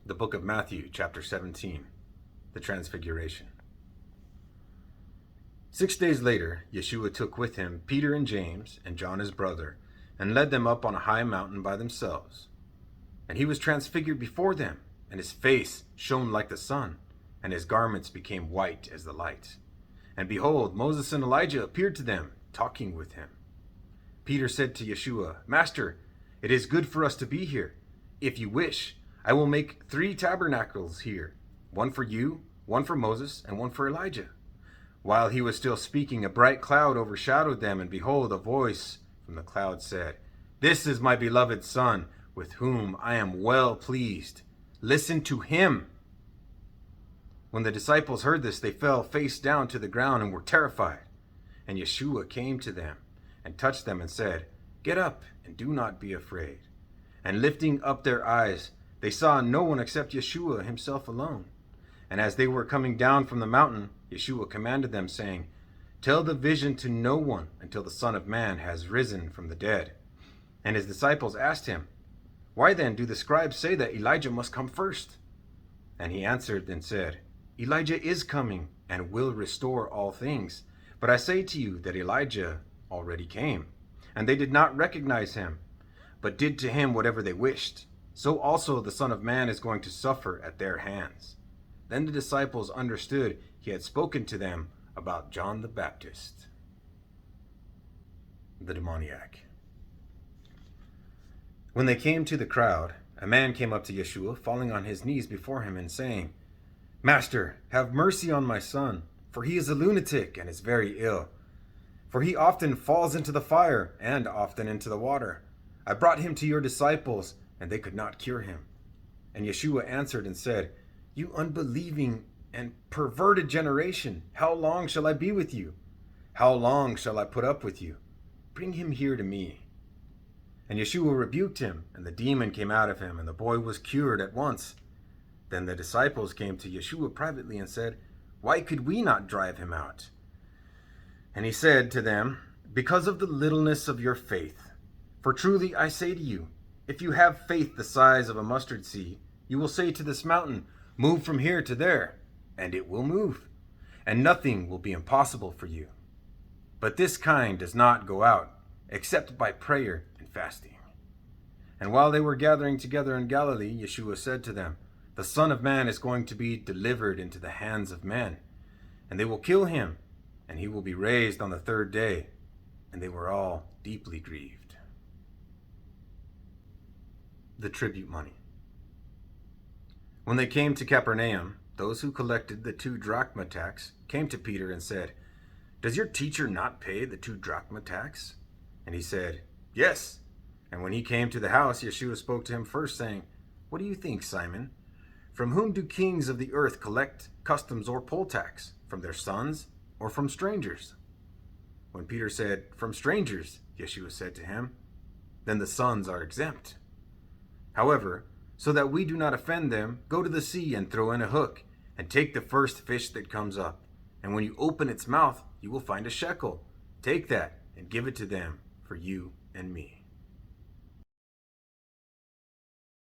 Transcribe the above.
The book of Matthew, chapter 17, the Transfiguration. 6 days later, Yeshua took with him Peter and James and John his brother, and led them up on a high mountain by themselves. And he was transfigured before them, and his face shone like the sun, and his garments became white as the light. And behold, Moses and Elijah appeared to them, talking with him. Peter said to Yeshua, "Master, it is good for us to be here. If you wish, I will make 3 tabernacles here, one for you, one for Moses, and one for Elijah." While he was still speaking, a bright cloud overshadowed them, and behold, a voice from the cloud said, "This is my beloved Son, with whom I am well pleased. Listen to him." When the disciples heard this, they fell face down to the ground and were terrified. And Yeshua came to them and touched them and said, "Get up and do not be afraid." And lifting up their eyes, they saw no one except Yeshua himself alone. And as they were coming down from the mountain, Yeshua commanded them, saying, "Tell the vision to no one until the Son of Man has risen from the dead." And his disciples asked him, "Why then do the scribes say that Elijah must come first?" And he answered and said, "Elijah is coming and will restore all things. But I say to you that Elijah already came, and they did not recognize him, but did to him whatever they wished. So also the Son of Man is going to suffer at their hands." Then the disciples understood he had spoken to them about John the Baptist. The demoniac. When they came to the crowd, a man came up to Yeshua, falling on his knees before him and saying, "Master, have mercy on my son, for he is a lunatic and is very ill. For he often falls into the fire and often into the water. I brought him to your disciples, and they could not cure him." And Yeshua answered and said, "You unbelieving and perverted generation, how long shall I be with you? How long shall I put up with you? Bring him here to me." And Yeshua rebuked him, and the demon came out of him, and the boy was cured at once. Then the disciples came to Yeshua privately and said, "Why could we not drive him out?" And he said to them, "Because of the littleness of your faith. For truly I say to you, if you have faith the size of a mustard seed, you will say to this mountain, 'Move from here to there,' and it will move, and nothing will be impossible for you. But this kind does not go out, except by prayer and fasting." And while they were gathering together in Galilee, Yeshua said to them, "The Son of Man is going to be delivered into the hands of men, and they will kill him, and he will be raised on the 3rd day." And they were all deeply grieved. The tribute money. When they came to Capernaum, those who collected the 2 drachma tax came to Peter and said, "Does your teacher not pay the 2 drachma tax?" And he said, "Yes." And when he came to the house, Yeshua spoke to him first, saying, "What do you think, Simon? From whom do kings of the earth collect customs or poll tax? From their sons or from strangers?" When Peter said, "From strangers," Yeshua said to him, "Then the sons are exempt. However, so that we do not offend them, go to the sea and throw in a hook, and take the first fish that comes up. And when you open its mouth, you will find a shekel. Take that and give it to them for you and me."